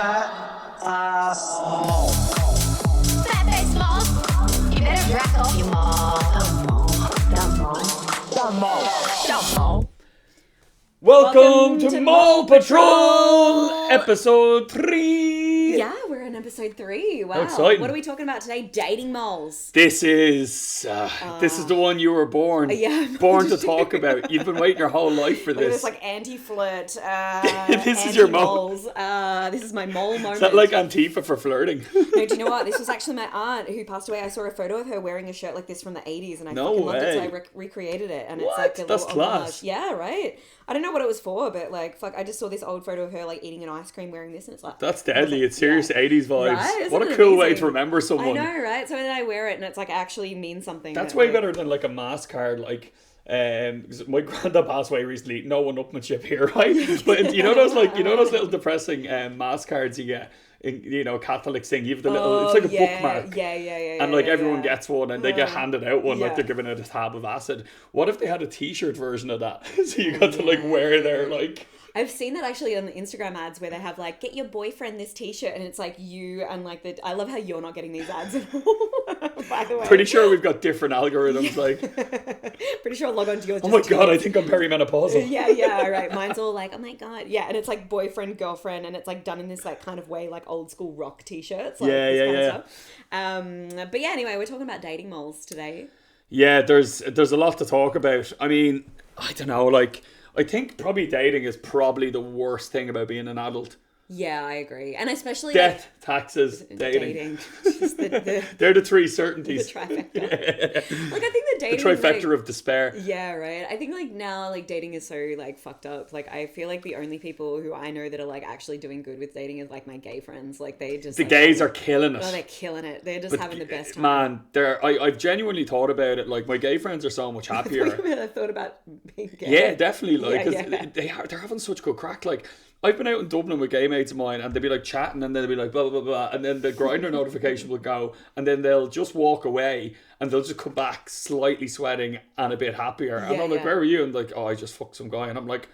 fat ass mole. Fat face mole. You better back off, you mole. Dumb mole. Welcome to Mole Patrol, episode 3. Yeah, we're in episode 3. Wow. How exciting. What are we talking about today? Dating moles. This is the one you were born to talk about. You've been waiting your whole life for this. It's like anti-flirt. This is your mole. This is my mole moment. Is that like Antifa for flirting? No, do you know what? This was actually my aunt who passed away. I saw a photo of her wearing a shirt like this from the 80s, and I fucking loved it, so I recreated it. And What? It's like a That's little class. homage. Yeah, right? I don't know what it was for, but like, fuck, I just saw this old photo of her like eating an ice cream wearing this, and it's like... That's deadly. It's serious 80s vibes. Right? What a Isn't it cool way amazing? to remember someone. I know, right? So then I wear it, and it's like actually means something. That's that, way like, better than like a mask card, like... 'cause my granddad passed away recently. No one-upmanship here, right? But you know those little depressing mask cards you get in, Catholics thing. You have the little, it's like a bookmark. Yeah. And like everyone gets one, and they get handed out one, like Yeah. they're giving it a tab of acid. What if they had a T-shirt version of that? So you got to like wear their like. I've seen that actually on the Instagram ads where they have like, get your boyfriend this t-shirt, and it's like you and like I love how you're not getting these ads at all, by the way. Pretty sure we've got different algorithms. Like, Pretty sure I'll log on to yours. oh my god, I think I'm perimenopausal. Yeah, right. Mine's all like, oh my god, yeah, and it's like boyfriend, girlfriend, and it's like done in this like kind of way, like old school rock t-shirts. Like, this kind of stuff. But yeah, anyway, we're talking about dating moles today. Yeah, there's a lot to talk about. I mean, I don't know, like. I think probably dating is probably the worst thing about being an adult. Yeah, I agree, and especially Death, taxes, dating. Just They're the three certainties. the trifecta. Like I think the The dating trifecta of despair. Yeah, right. I think like now like dating is so like fucked up. Like I feel like the only people who I know that are like actually doing good with dating is like my gay friends. Like they just The gays are killing it. Oh, they're killing it. They're just having the best time. Man, I've genuinely thought about it. Like my gay friends are so much happier. I thought about being gay. Yeah, definitely. Like, 'cause Yeah. they're having such good crack. Like, I've been out in Dublin with gay mates of mine, and they'd be like chatting, and then they'd be like blah blah blah blah, and then the Grindr notification will go, and then they'll just walk away, and they'll just come back slightly sweating and a bit happier. And I'm like, where were you? And like, oh, I just fucked some guy, and I'm like,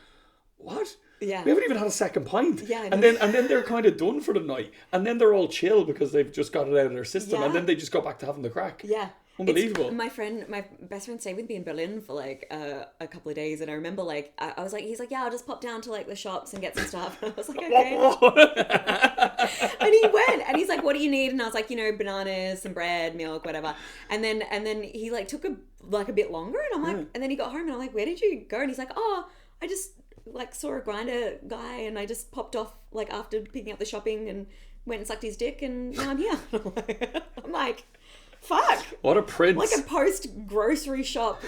what? Yeah. We haven't even had a second pint. Yeah, I and know. then they're kind of done for the night, and then they're all chill because they've just got it out of their system, and Yeah. then they just go back to having the crack. Yeah. Unbelievable. My best friend stayed with me in Berlin for like a couple of days, and I remember like I was like, he's like, yeah, I'll just pop down to like the shops and get some stuff. And I was like, okay. And he went, and he's like, what do you need? And I was like, bananas, some bread, milk, whatever. And then he like took a bit longer, and I'm like, and then he got home, and I'm like, where did you go? And he's like, oh, I just like saw a Grindr guy, and I just popped off like after picking up the shopping and went and sucked his dick, and now I'm here. I'm like, fuck. What a prince. Like a post grocery shop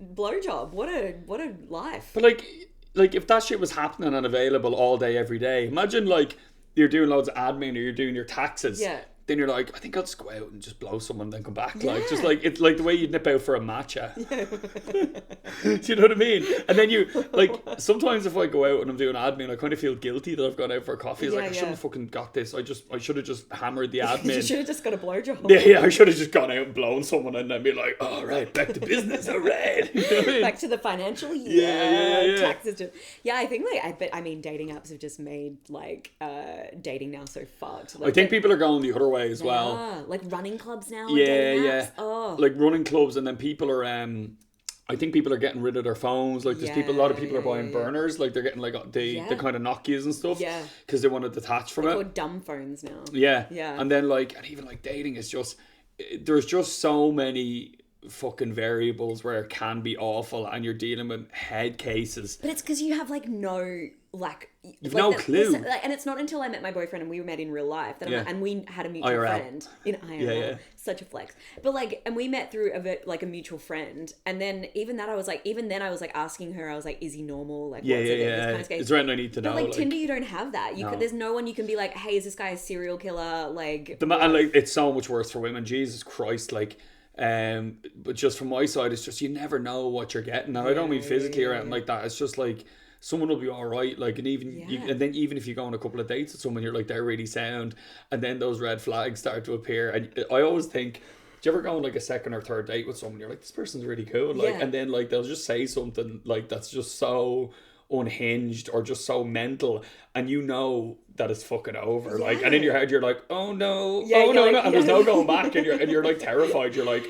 blowjob. What a life. But like if that shit was happening and available all day, every day, imagine like you're doing loads of admin or you're doing your taxes. Yeah. Then you're like, I think I'll just go out and just blow someone and then come back. Like, just like, it's like the way you'd nip out for a matcha. Do you know what I mean? And then you, like, sometimes if I go out and I'm doing admin, I kind of feel guilty that I've gone out for a coffee. It's like, I shouldn't have fucking got this. I should have just hammered the admin. You should have just got a blowjob. Yeah, I should have just gone out and blown someone and then be like, all right, back to business, all right. You know what I mean? Back to the financial year. Yeah. Taxes. Yeah, I think dating apps have just made like dating now so fucked. Like, I think people are going the other way as well. Yeah, like running clubs now. Yeah, dating yeah. apps. Oh. Like running clubs, and then people are I think people are getting rid of their phones. Like there's a lot of people are buying burners. Like they're getting like the kind of Nokias and stuff. Yeah. Because they want to detach from it. Or dumb phones now. Yeah. Yeah. And then like, and even like dating is just, there's just so many fucking variables where it can be awful, and you're dealing with head cases. But it's because you have like no like you've no clue. And it's not until I met my boyfriend and we met in real life that and we had a mutual IRL. friend in IRL. Yeah. Such a flex. But like, and we met through a mutual friend, and then even then I was like asking her, I was like, is he normal? Like, what's it? This kind of stuff. Is there anything I need to know? But like Tinder, you don't have that. There's no one you can be like, hey, is this guy a serial killer? Like, and like it's so much worse for women. Jesus Christ, like. But just from my side, it's just you never know what you're getting, and I don't mean physically or anything like that. It's just like someone will be all right, like, and then even if you go on a couple of dates with someone, you're like, they're really sound, and then those red flags start to appear, and I always think, do you ever go on like a second or third date with someone, you're like, this person's really cool, like, and then like they'll just say something like that's just so unhinged or just so mental, and you know that it's fucking over. Like, and in your head you're like, oh no, and there's no going back, and you're like terrified. You're like,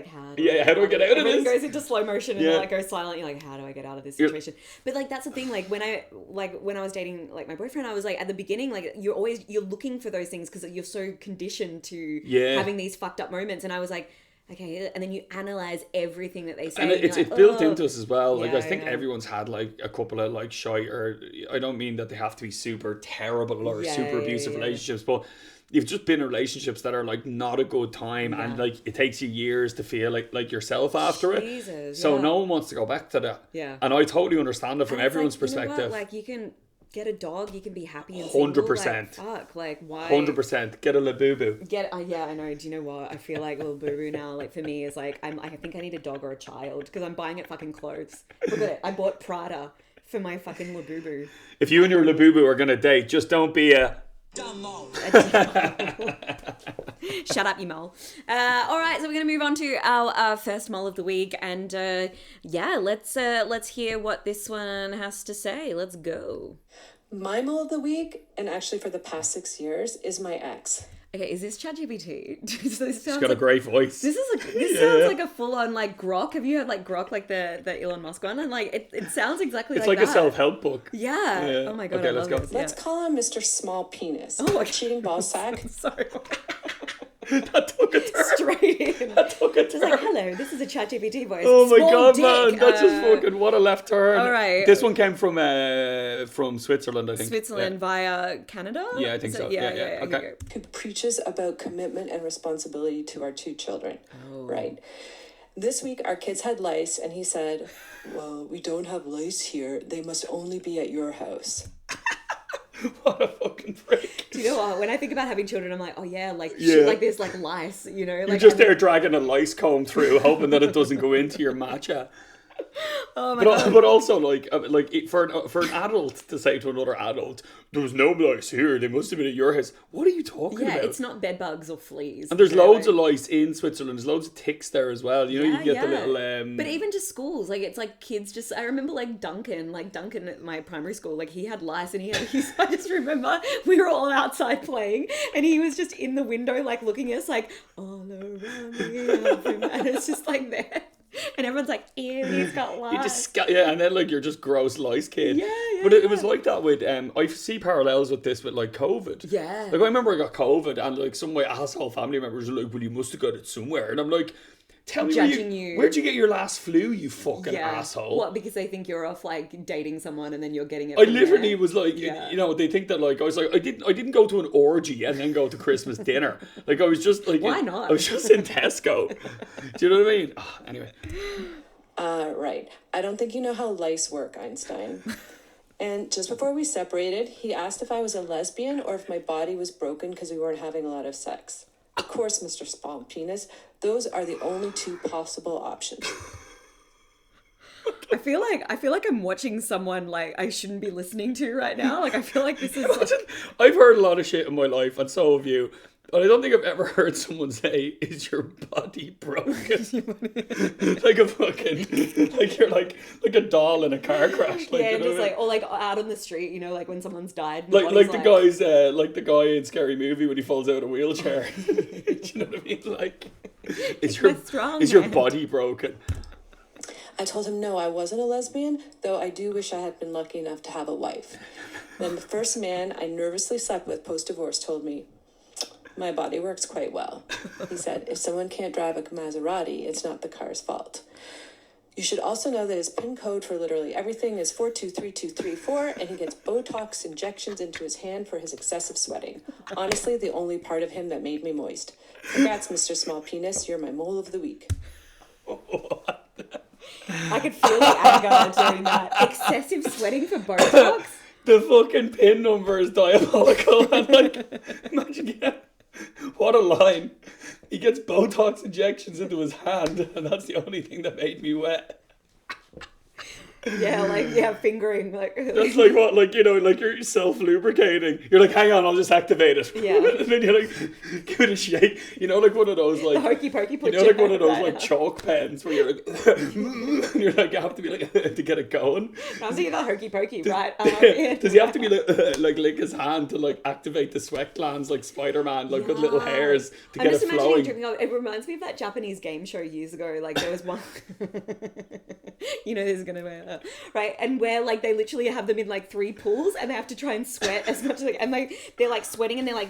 how do I get out of this? Everything goes into slow motion and like goes silent. You're like, how do I get out of this situation? But like that's the thing. Like when I was dating like my boyfriend, I was like at the beginning, like you're looking for those things because you're so conditioned to having these fucked up moments. And I was like, okay, and then you analyze everything that they say, and it's built into us as well. Like I think everyone's had like a couple of like shy, or I don't mean that they have to be super terrible or super abusive relationships, but you've just been in relationships that are like not a good time, and like it takes you years to feel like yourself after it. So no one wants to go back to that. Yeah, and I totally understand it from everyone's perspective. You know what? Like you can get a dog, you can be happy and single. 100%. Like, fuck, like why? 100%. Get a Labubu. Yeah, I know. Do you know what? I feel like Little Boo Boo now, like for me, is like I think I need a dog or a child because I'm buying it fucking clothes. Look at it. I bought Prada for my fucking Labubu. If you and your Labubu are gonna date, just don't be a Dumbo. Shut up, you mole. All right, so we're going to move on to our first mole of the week, and let's hear what this one has to say. Let's go. My mole of the week, and actually for the past 6 years, is my ex. Okay, is this ChatGPT? She's got a great voice. This sounds like a full-on like Grok. Have you heard like Grok, like the Elon Musk one? And like it sounds exactly it's like that. It's like a self-help book. Yeah. Oh my god. Okay, let's go. Let's call him Mr. Small Penis. Oh, okay. Cheating ball sack. Sorry. That took a turn. Straight in. That took a turn. Just like, hello, this is a ChatGPT voice. Oh my god, dick. man. That's just fucking, what a left turn. All right. This one came from Switzerland, I think. Switzerland via Canada? Yeah, I think so. Yeah. Okay. Who preaches about commitment and responsibility to our 2 children. Oh. Right. This week, our kids had lice, and he said, well, we don't have lice here. They must only be at your house. What a fucking freak. Do you know what? When I think about having children, I'm like, oh yeah, like shit like this, like lice, you know? Like, you're just there dragging a lice comb through, hoping that it doesn't go into your matcha. Oh my god! But also, for an adult to say to another adult, "There was no lice here. They must have been at your house." What are you talking about? Yeah, it's not bed bugs or fleas. And there's loads of lice in Switzerland. There's loads of ticks there as well. You know, you can get the little. But even just schools, like it's like kids. Just I remember like Duncan at my primary school. Like he had lice, and I just remember we were all outside playing, and he was just in the window, like looking at us, like all around me, and it's just like there. And everyone's like, ew, he's got lice. And then like you're just gross lice kid. Yeah. But it was like that with I see parallels with this with like COVID. Yeah. Like I remember I got COVID, and like some of my asshole family members were like, well, you must have got it somewhere, and I'm like, tell me where'd you get your last flu, you fucking asshole? What, because they think you're off like dating someone and then you're getting it I literally was like, you know, they think that like I was like I didn't go to an orgy and then go to Christmas dinner. Like I was just like, why not? I was just in Tesco. Do you know what I mean? Oh, anyway. Right. I don't think you know how lice work, Einstein. And just before we separated, he asked if I was a lesbian or if my body was broken because we weren't having a lot of sex. Of course, Mr. Small Penis. Those are the only 2 possible options. I feel like I'm watching someone like I shouldn't be listening to right now. Like I feel like this is. I've heard a lot of shit in my life, and so have you. But I don't think I've ever heard someone say, "Is your body broken?" Like a fucking, like you're like a doll in a car crash. Like, yeah, you know just like, or like out on the street, you know, like when someone's died. And like the guy in Scary Movie when he falls out of a wheelchair. Do you know what I mean? Like, is your body broken? I told him no, I wasn't a lesbian, though I do wish I had been lucky enough to have a wife. Then the first man I nervously slept with post-divorce told me, my body works quite well. He said, if someone can't drive a Maserati, it's not the car's fault. You should also know that his PIN code for literally everything is 423234, and he gets Botox injections into his hand for his excessive sweating. Honestly, the only part of him that made me moist. Congrats, Mr. Small Penis. You're my mole of the week. I could feel the anger during that. Excessive sweating for Botox? The fucking PIN number is diabolical. And like, imagine, what a line. He gets Botox injections into his hand, and that's the only thing that made me wet. Fingering, like. That's like what, like, you know, like you're self-lubricating. You're like, hang on, I'll just activate it. Yeah. And then you're like, give it a shake. You know, like one of those, like... The hokey pokey You know, like one of those, like, chalk pens where you're like... and you're like, you have to be like, to get it going. I'm thinking that hokey pokey, right? Does he have to be like lick his hand to, like, activate the sweat glands like Spider-Man, like with little hairs to get it flowing? It reminds me of that Japanese game show years ago. Like, there was one... you know this is gonna be right, and where like they literally have them in like 3 pools, and they have to try and sweat as much as and they're like sweating, and they're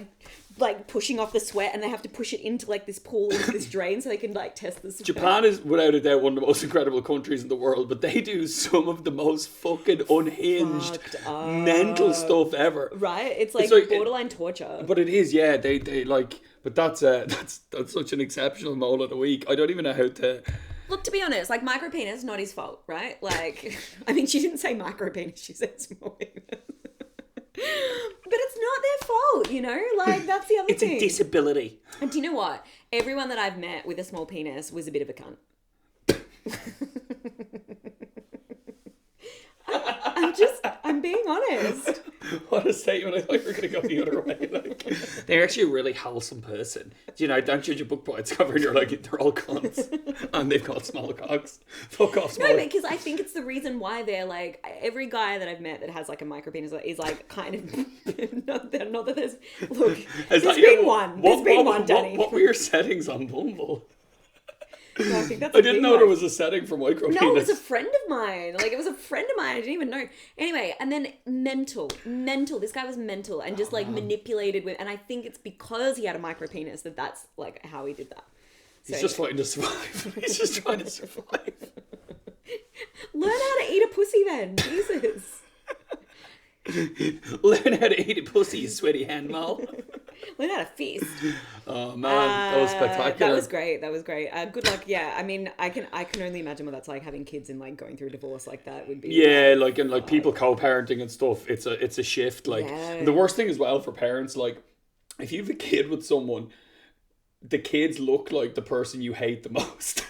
like pushing off the sweat, and they have to push it into like this pool, into this drain, so they can like test the sweat. Japan is without a doubt one of the most incredible countries in the world, but they do some of the most fucking unhinged, mental stuff ever. Right, it's like borderline torture. But it is, yeah. They like, but that's such an exceptional moment of the week. I don't even know how to. Look, to be honest, like, micro penis, not his fault, right? Like, I mean, she didn't say micro penis, she said small penis. But it's not their fault, you know? Like, that's the other thing. It's a disability. And do you know what? Everyone that I've met with a small penis was a bit of a cunt. I'm being honest. What a statement. I thought you were going to go the other way. Like, they're actually a really wholesome person. Do you know, don't judge a book by its cover, and you're like, they're all cunts. And they've got small cocks. Fuck off, small. No, because I think it's the reason why they're like, every guy that I've met that has like a micro penis is like kind of, not that there's, look, there's been one, Danny. What were your settings on Bumble? No, I think that's I didn't know there was a setting for micro penis. No, it was a friend of mine. Like, it was a friend of mine. I didn't even know. Anyway, and then mental. This guy was mental and just like manipulated with, and I think it's because he had a micro penis that's like how he did that. So, he's just fighting to survive. He's just trying to survive. Learn how to eat a pussy then. Jesus. Learn how to eat a pussy, you sweaty hand mole. Learn how to feast. Oh man, that was spectacular. That was great. Good luck. Yeah, I mean, I can only imagine what that's like, having kids and like going through a divorce like that would be. Yeah, like, and like people co-parenting and stuff. It's a shift. Like, and the worst thing as well for parents, like, if you have a kid with someone, the kids look like the person you hate the most.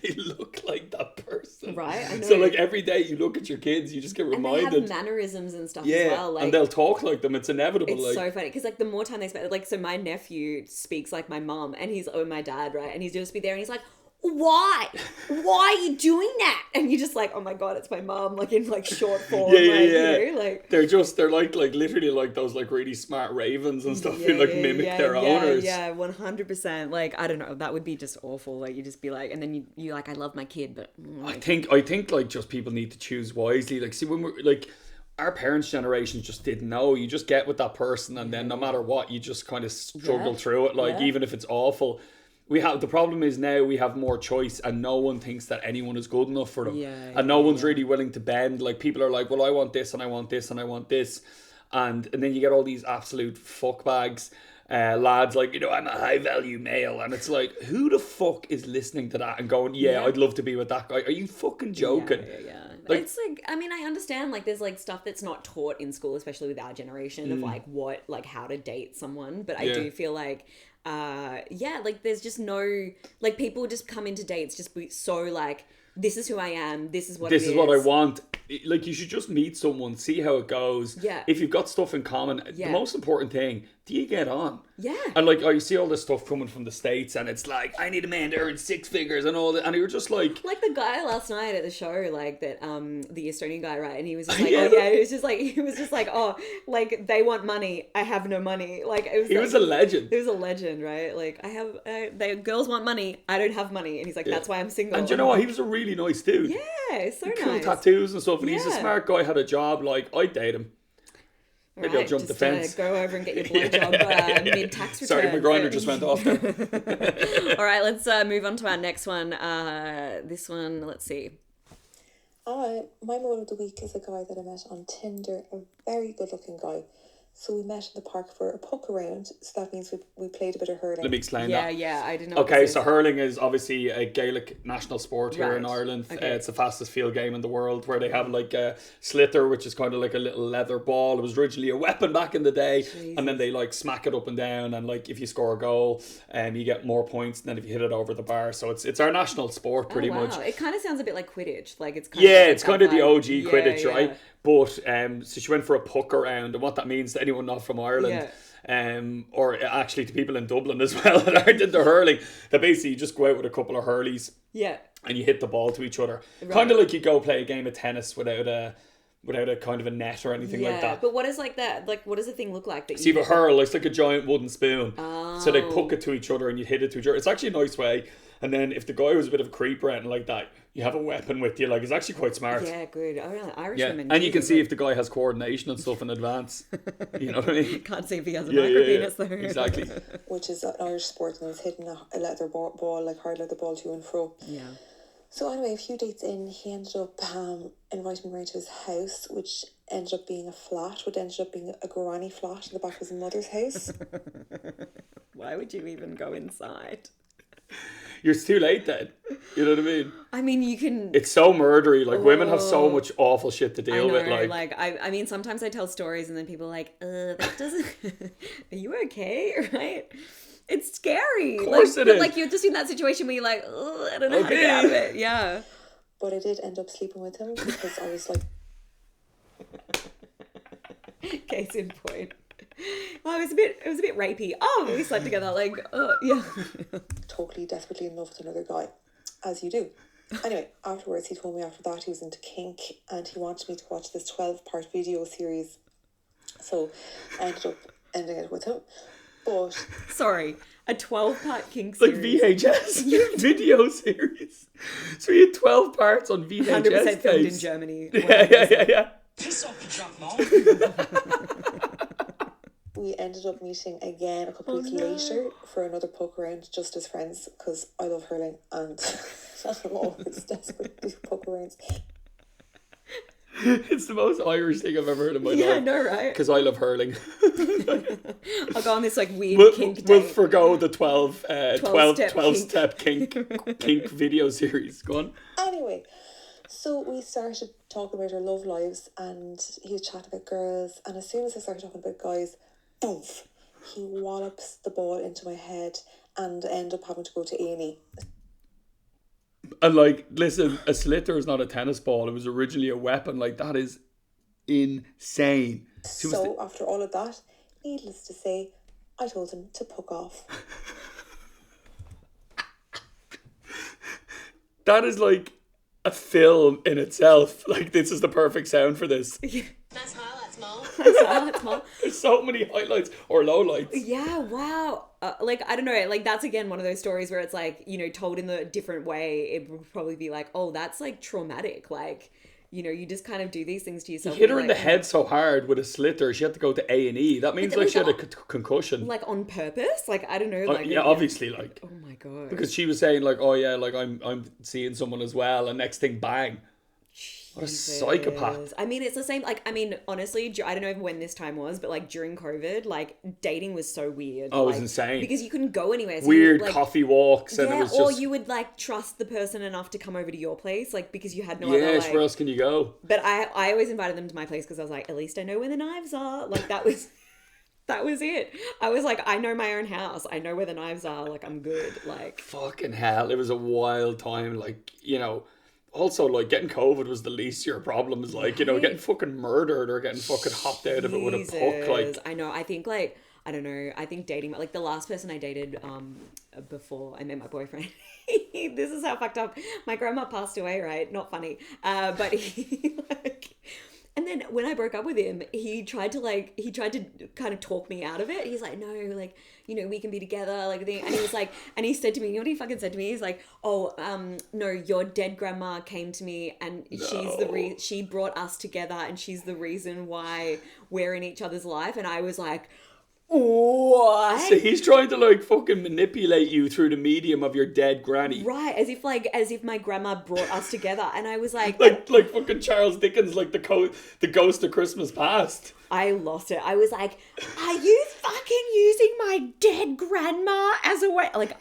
They look like that person. Right, I know. So like every day you look at your kids, you just get reminded. And they have mannerisms and stuff as well. Like, and they'll talk like them. It's inevitable. It's so funny because like the more time they spend, like, so my nephew speaks like my mum, and he's my dad, right? And he's just be there, and he's like, why are you doing that? And you're just like, oh my god, it's my mum, like in like short form. Yeah. You know, like they're like literally like those like really smart ravens and stuff who like mimic their owners. Yeah, 100%. Like, I don't know, that would be just awful. Like, you just be like, and then you like, I love my kid, but I think like just people need to choose wisely. Like, see, when we're like, our parents' generations just didn't know. You just get with that person, and then no matter what, you just kind of struggle through it. Like, even if it's awful. The problem is now we have more choice, and no one thinks that anyone is good enough for them. And no one's really willing to bend. Like, people are like, well, I want this, and I want this, and I want this. And then you get all these absolute fuckbags, lads like, you know, I'm a high value male. And it's like, who the fuck is listening to that and going, I'd love to be with that guy? Are you fucking joking? Yeah. Like, it's like, I mean, I understand, like, there's like stuff that's not taught in school, especially with our generation, of like how to date someone. But I do feel like, like there's just no, like, people just come into dates just be so like, this is who I am, this is what I want. Like, you should just meet someone, see how it goes. If you've got stuff in common, the most important thing, do you get on? And like, you see all this stuff coming from the States, and it's like, I need a man to earn 6 figures and all that, and you're just like the guy last night at the show, like that the Estonian guy, right? And he was just like, he was just like, oh, like, they want money, I have no money. Like, it was he was a legend. He was a legend, right? Like, the girls want money, I don't have money, and he's like, that's why I'm single. And you know what? He was a really nice dude. Yeah, so nice. Cool tattoos and stuff, and he's a smart guy. Had a job. Like, I'd date him. Maybe I'll jump the fence. Go over and get your blowjob mid-tax return. Sorry, my grinder just went off there. All right, let's move on to our next one. This one, let's see. My moment of the week is a guy that I met on Tinder, a very good-looking guy. So we met in the park for a puck around. So that means we played a bit of hurling. Let me explain Yeah, that. yeah, I didn't know. Okay, so hurling is obviously a Gaelic national sport here in Right. Ireland. Okay. It's the fastest field game in the world, where they have like a sliotar, which is kind of like a little leather ball. It was originally a weapon back in the day, and then they like smack it up and down, and like if you score a goal, you get more points than if you hit it over the bar. So it's our national sport pretty much. It kind of sounds a bit like Quidditch. Like it's kind Yeah, of it's kind of the OG Quidditch, yeah. right? But so she went for a puck around, and what that means to anyone not from Ireland, or actually to people in Dublin as well that aren't into hurling, that basically you just go out with a couple of hurleys, Yeah. and you hit the ball to each other, kind of like you go play a game of tennis without a kind of a net or anything like that. But what is like that? Like, what does the thing look like that So you have a hurl, it's like a giant wooden spoon. So they puck it to each other and you hit it to each other. It's actually a nice way. And then if the guy was a bit of a creep or anything like that, you have a weapon with you. Like, it's actually quite smart. Yeah, good. Oh, really? Irish Yeah, women. and you can see if the guy has coordination and stuff in advance. You know what I mean? Can't see if he has a micro penis though. Exactly. Which is an Irish sport, and I was hitting a leather ball, like hard leather ball, to and fro. Yeah. So anyway, a few dates in, he ended up inviting me around to his house, which ended up being a flat, what ended up being a granny flat in the back of his mother's house. Why would you even go inside? You're too late then. You know what I mean? I mean, you can. It's so murdery. Like, women have so much awful shit to deal with. Like I mean, sometimes I tell stories and then people are like, that doesn't. Are you okay? Right? It's scary. Of course it is. Like, you're just in that situation where you're like, I don't know how to get out of it. Yeah. But I did end up sleeping with him because I was like, Case in point. Oh, it was a bit rapey. Oh, we slept together. Like, oh, yeah. totally desperately in love with another guy, as you do. Anyway, afterwards he told me after that he was into kink and he wanted me to watch this 12-part video series. So I ended up ending it with him. But Sorry, a 12-part kink like series. VHS video series. So you had 12 parts on VHS 100% filmed in tapes. Germany. Yeah. Piss off, you drunk mole. we ended up meeting again a couple weeks later for another poke around, just as friends, because I love hurling and I'm always desperate to do poke arounds. It's the most Irish thing I've ever heard in my life. Yeah, I know, right? Because I love hurling. I'll go on this like weird kink We'll date. forgo the 12 step kink video series. Go on. Anyway, so we started talking about our love lives and he was chatting about girls, and as soon as I started talking about guys, boom, he wallops the ball into my head and I end up having to go to A&E. And like, listen, a sliotar is not a tennis ball. It was originally a weapon. Like, that is insane. So after all of that, needless to say, I told him to puck off. That is like a film in itself. Like, this is the perfect sound for this. Nice highlights, Mole. That's small. There's so many highlights or lowlights. Yeah, wow. Like, I don't know, like, that's again one of those stories where it's like, you know, told in the different way, it would probably be like, oh, that's like traumatic. Like, you know, you just kind of do these things to yourself. Hit her like, in the head so hard with a sliotar, she had to go to A&E. That means like she had a concussion. Like on purpose? Like, I don't know. Like, yeah, obviously, like. Oh my God. Because she was saying like, oh yeah, like I'm seeing someone as well, and next thing, bang. What a psychopath. I mean, it's the same, like, I mean, honestly, I don't know when this time was, but like during COVID, like dating was so weird. Oh, it was like, insane. Because you couldn't go anywhere. So Weird you, like, coffee walks, and yeah, it was or just. you would like trust the person enough to come over to your place, like because you had no Yes, other, like, where else can you go? But I always invited them to my place because I was like, at least I know where the knives are. Like that was it. I was like, I know my own house. I know where the knives are. Like I'm good. Like Fucking hell, it was a wild time. Like, you know, also like getting COVID was the least of your problems. Like, you know, getting fucking murdered or getting fucking hopped out of it with a puck. Like, I know. I think like I don't know. I think dating, like the last person I dated before I met my boyfriend. This is how fucked up. My grandma passed away. Right? Not funny. But he like. And then when I broke up with him, he tried to kind of talk me out of it. He's like, no, like, you know, we can be together, like, and he was like, and he said to me, you know what he fucking said to me? He's like, oh, no, your dead grandma came to me and she brought us together and she's the reason why we're in each other's life. And I was like, what? So he's trying to like fucking manipulate you through the medium of your dead granny. Right, as if my grandma brought us together, and I was like fucking Charles Dickens, like the ghost of Christmas past. I lost it. I was like, are you fucking using my dead grandma as a way? Like,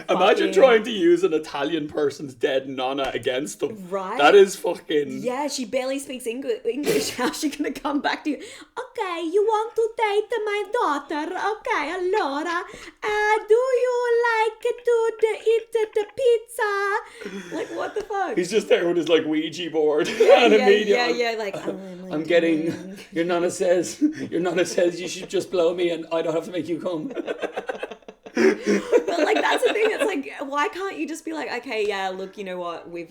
Imagine trying to use an Italian person's dead nonna against them. Right? That is fucking... Yeah, she barely speaks English. How's she going to come back to you? Okay, you want to date my daughter? Okay, allora, do you like to eat the pizza? Like, what the fuck? He's just there with his, like, Ouija board. Yeah, like, I'm getting... Your nonna says you should just blow me and I don't have to make you come. But like that's the thing. It's like, why can't you just be like, okay, yeah, look, you know what? We're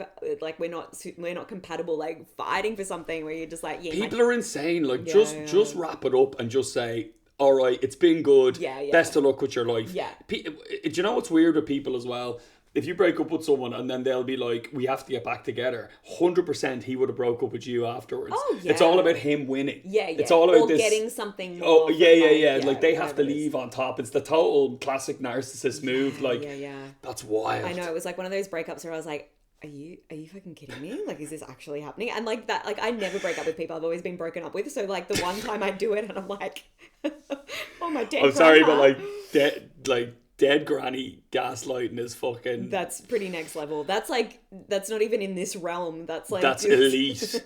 not compatible. Like fighting for something where you're just like, yeah. People are insane. Like just wrap it up and just say, all right, it's been good. Yeah. Best of luck with your life. Yeah. Do you know what's weird with people as well? If you break up with someone and then they'll be like, we have to get back together, 100% he would have broke up with you afterwards. Oh, yeah. It's all about him winning. Yeah. It's all about or this... getting something more. Oh, yeah. Like, they have to leave on top. It's the total classic narcissist move. Like, that's wild. I know. It was like one of those breakups where I was like, are you fucking kidding me? Like, is this actually happening? And like that, like I never break up with people I've always been broken up with. So like the one time I do it and I'm like, oh my dead I'm sorry, grandma. but dead granny gaslighting is fucking... That's pretty next level. That's not even in this realm. That's like... That's elite.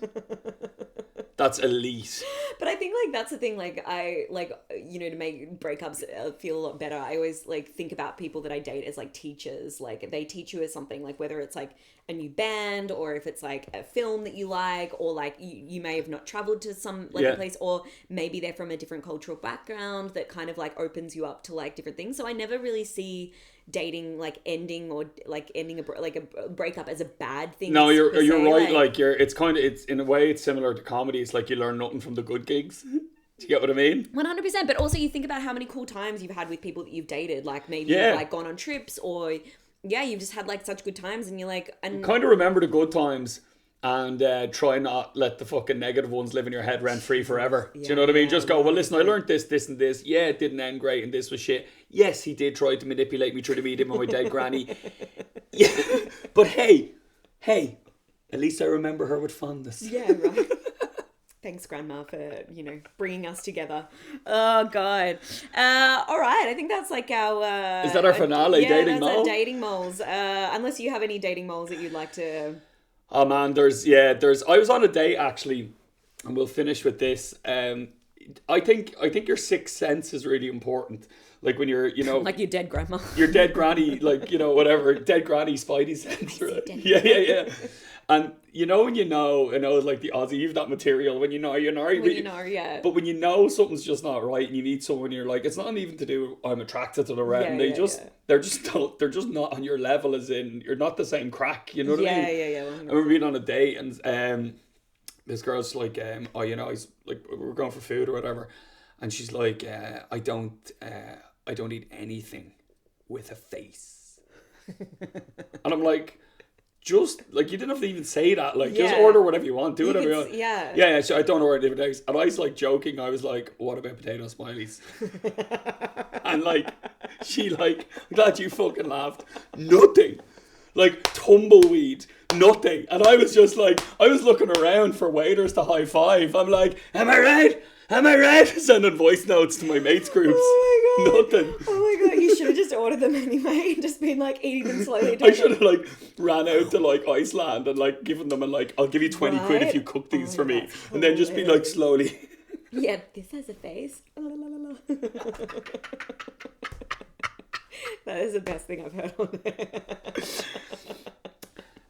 That's elite. But I think like that's the thing, like I like, you know, to make breakups feel a lot better, I always like think about people that I date as like teachers. Like they teach you as something, like whether it's like a new band or if it's like a film that you like, or like you may have not traveled to some like a place, or maybe they're from a different cultural background that kind of like opens you up to like different things. So I never really see dating like ending or like ending a breakup as a bad thing. No, you're right. Like it's in a way it's similar to comedy. It's like you learn nothing from the good gigs. Do you get what I mean? 100%. But also you think about how many cool times you've had with people that you've dated. Like maybe you've like gone on trips, or you've just had like such good times, and you're like, and kind of remember the good times and try not let the fucking negative ones live in your head rent free forever. Do you know what I mean? Just go, well, listen, I learned this and this. Yeah, it didn't end great and this was shit. Yes, he did try to manipulate me through the medium of my dead granny. Yeah, but hey, at least I remember her with fondness. Yeah, right. Thanks, Grandma, for, you know, bringing us together. Oh, God. All right. I think that's like our... Is that our finale, dating mole? mole? Our dating moles. Unless you have any dating moles that you'd like to... Oh, man, there's... I was on a date, actually, and we'll finish with this. I think your sixth sense is really important. Like when you're, you know... like your dead grandma. Your dead granny, like, you know, whatever. Dead granny spidey sense, right? Yeah. And you know when you know, like the Aussie, you've that material when you know you're not. Yeah. But when you know something's just not right and you need someone, you're like, it's not even to do I'm attracted to the red. Yeah, and they're just not on your level, as in you're not the same crack, you know what I mean? Yeah. 100%. I remember being on a date and this girl's like, he's like, we're going for food or whatever, and she's like, I don't eat anything with a face. And I'm like, just like, you didn't have to even say that. Like, just order whatever you want, do whatever you want. Yeah. So I don't order different eggs. And I was like joking. I was like, what about potato smileys? And like, she like, I'm glad you fucking laughed. Nothing. Like tumbleweed. Nothing. And I was just like, I was looking around for waiters to high five. I'm like, am I right? Sending voice notes to my mates groups. Oh my God. Nothing. Oh my God, you should have just ordered them anyway and just been like eating them slowly. I should have like ran out to like Iceland and like given them and like, I'll give you 20 quid if you cook these for me. And then just be like slowly. Yeah, this has a face. That is the best thing I've heard on there.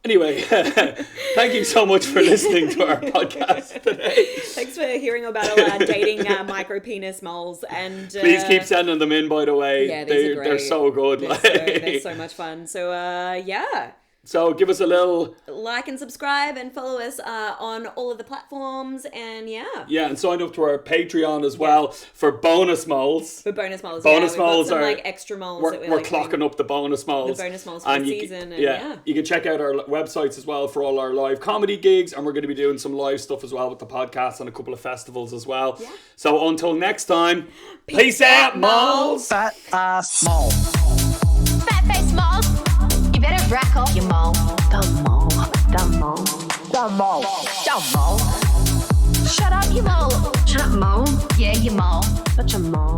Anyway, thank you so much for listening to our podcast today. Thanks for hearing about our dating micro penis moles, and please keep sending them in. By the way, yeah, they're great. They're so good. They're so much fun. So So give us a little like and subscribe and follow us on all of the platforms, and and sign up to our Patreon as well for bonus moles. for bonus moles. Bonus we've got moles some, are like extra moles. We're, that we're like clocking up the bonus moles. the bonus moles for the season. You can check out our websites as well for all our live comedy gigs, and we're going to be doing some live stuff as well with the podcast and a couple of festivals as well. Yeah. So until next time, peace out, moles. Fat ass mole. Fat face mole. You better rack off your mole. Dumb mole. Dumb mole. Dumb mole. Dumb mole. Shut up, you mole. Shut up, mole. Yeah, you mole. Such a mole.